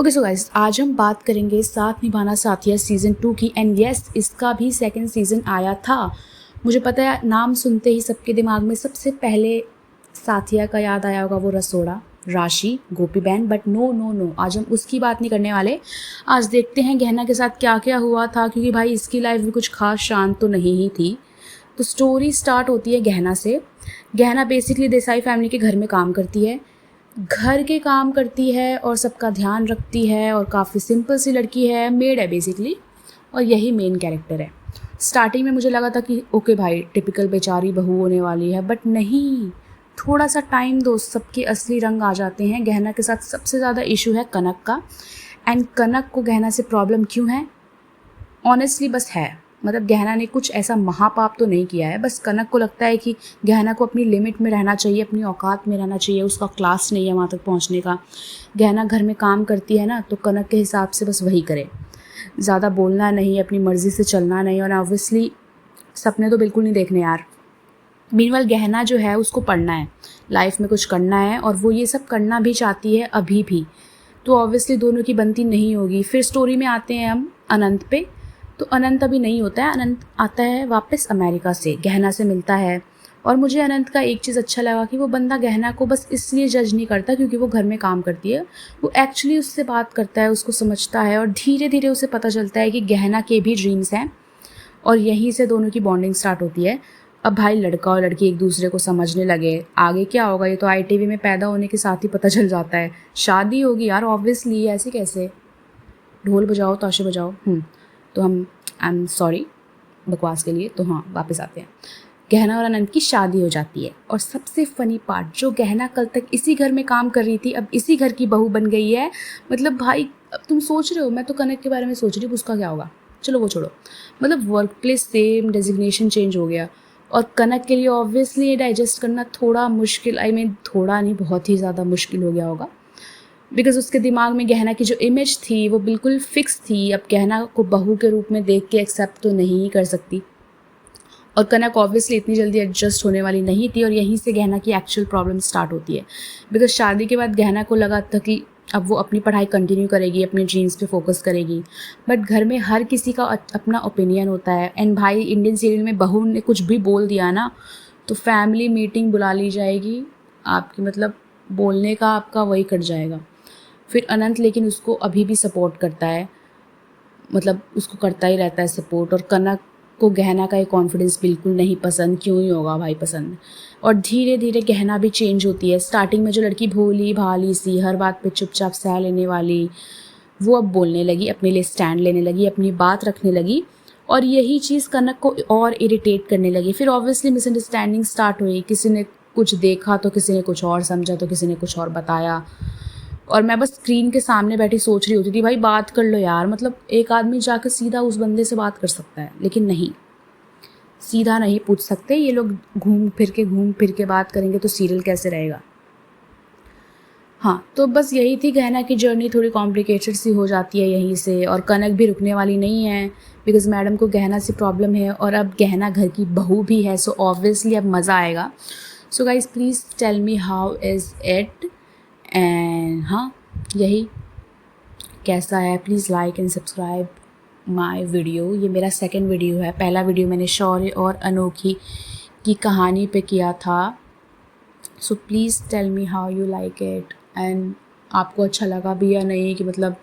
Okay so guys, आज हम बात करेंगे साथ निभाना साथिया सीज़न 2 की। एंड यस, इसका भी सेकंड सीज़न आया था। मुझे पता है नाम सुनते ही सबके दिमाग में सबसे पहले साथिया का याद आया होगा, वो रसोड़ा, राशि, गोपी बहन। बट नो नो नो, आज हम उसकी बात नहीं करने वाले। आज देखते हैं गहना के साथ क्या क्या हुआ था, क्योंकि भाई इसकी लाइफ भी कुछ खास शांत तो नहीं ही थी। तो स्टोरी स्टार्ट होती है गहना से। गहना बेसिकली देसाई फैमिली के घर में काम करती है, घर के काम करती है और सबका ध्यान रखती है, और काफ़ी सिंपल सी लड़की है, मेड है बेसिकली, और यही मेन कैरेक्टर है। स्टार्टिंग में मुझे लगा था कि ओके भाई टिपिकल बेचारी बहू होने वाली है, बट नहीं, थोड़ा सा टाइम दो, सबके असली रंग आ जाते हैं। गहना के साथ सबसे ज़्यादा इशू है कनक का। एंड कनक को गहना से प्रॉब्लम क्यों है? ऑनेस्टली बस है, मतलब गहना ने कुछ ऐसा महापाप तो नहीं किया है, बस कनक को लगता है कि गहना को अपनी लिमिट में रहना चाहिए, अपनी औकात में रहना चाहिए, उसका क्लास नहीं है वहाँ तक पहुँचने का। गहना घर में काम करती है ना, तो कनक के हिसाब से बस वही करे, ज़्यादा बोलना नहीं, अपनी मर्ज़ी से चलना नहीं, और ऑब्वियसली सपने तो बिल्कुल नहीं देखने यार। मीनवाइल गहना जो है उसको पढ़ना है, लाइफ में कुछ करना है, और वो ये सब करना भी चाहती है अभी भी। तो ऑब्वियसली दोनों की बनती नहीं होगी। फिर स्टोरी में आते हैं हम अनंत पे। तो अनंत अभी नहीं होता है, अनंत आता है वापस अमेरिका से, गहना से मिलता है। और मुझे अनंत का एक चीज़ अच्छा लगा कि वो बंदा गहना को बस इसलिए जज नहीं करता क्योंकि वो घर में काम करती है, वो एक्चुअली उससे बात करता है, उसको समझता है, और धीरे धीरे उसे पता चलता है कि गहना के भी ड्रीम्स हैं, और यहीं से दोनों की बॉन्डिंग स्टार्ट होती है। अब भाई लड़का और लड़की एक दूसरे को समझने लगे, आगे क्या होगा ये तो आईटीवी में पैदा होने के साथ ही पता चल जाता है। शादी होगी यार ऑब्वियसली, ऐसे कैसे, ढोल बजाओ ताशे बजाओ। तो हम, आई एम सॉरी बकवास के लिए। तो हाँ, वापस आते हैं। गहना और अनंत की शादी हो जाती है, और सबसे फ़नी पार्ट, जो गहना कल तक इसी घर में काम कर रही थी, अब इसी घर की बहू बन गई है। मतलब भाई, अब तुम सोच रहे हो, मैं तो कनक के बारे में सोच रही हूँ, उसका क्या होगा, चलो वो छोड़ो। मतलब work place same, designation change हो गया, और कनक के लिए ऑब्वियसली ये डाइजेस्ट करना थोड़ा मुश्किल, आई मीन थोड़ा नहीं, बहुत ही ज़्यादा मुश्किल हो गया होगा, बिकॉज़ उसके दिमाग में गहना की जो इमेज थी वो बिल्कुल फिक्स थी। अब गहना को बहू के रूप में देख के एक्सेप्ट तो नहीं कर सकती, और कनक ऑब्वियसली इतनी जल्दी एडजस्ट होने वाली नहीं थी, और यहीं से गहना की एक्चुअल प्रॉब्लम स्टार्ट होती है। बिकॉज शादी के बाद गहना को लगा था कि अब वो अपनी पढ़ाई कंटिन्यू करेगी, अपने ड्रीम्स पे फोकस करेगी, बट घर में हर किसी का अपना ओपिनियन होता है। एंड भाई इंडियन सीरियल में बहू ने कुछ भी बोल दिया ना, तो फैमिली मीटिंग बुला ली जाएगी आपकी, मतलब बोलने का आपका वही कट जाएगा। फिर अनंत लेकिन उसको अभी भी सपोर्ट करता है, मतलब उसको करता ही रहता है सपोर्ट, और कनक को गहना का ये कॉन्फिडेंस बिल्कुल नहीं पसंद, क्यों ही होगा भाई पसंद। और धीरे धीरे गहना भी चेंज होती है। स्टार्टिंग में जो लड़की भोली भाली सी, हर बात पे चुपचाप सह लेने वाली, वो अब बोलने लगी, अपने लिए स्टैंड लेने लगी, अपनी बात रखने लगी, और यही चीज़ कनक को और इरिटेट करने लगी। फिर ऑब्वियसली मिसअंडरस्टैंडिंग स्टार्ट हुई, किसी ने कुछ देखा तो किसी ने कुछ और समझा, तो किसी ने कुछ और बताया, और मैं बस स्क्रीन के सामने बैठी सोच रही होती थी भाई बात कर लो यार, मतलब एक आदमी जाकर सीधा उस बंदे से बात कर सकता है, लेकिन नहीं, सीधा नहीं पूछ सकते ये लोग, घूम फिर के बात करेंगे तो सीरियल कैसे रहेगा। हाँ, तो बस यही थी गहना की जर्नी, थोड़ी कॉम्प्लिकेटेड सी हो जाती है यहीं से, और कनक भी रुकने वाली नहीं है, बिकॉज मैडम को गहना से प्रॉब्लम है, और अब गहना घर की बहू भी है, सो ऑब्वियसली अब मज़ा आएगा। So guys please tell me how is it, and हाँ यही कैसा है, please like and subscribe my video. ये मेरा सेकंड वीडियो है, पहला वीडियो मैंने शौर्य और अनोखी की कहानी पे किया था। So please tell me how you like it, and आपको अच्छा लगा भी या नहीं, कि मतलब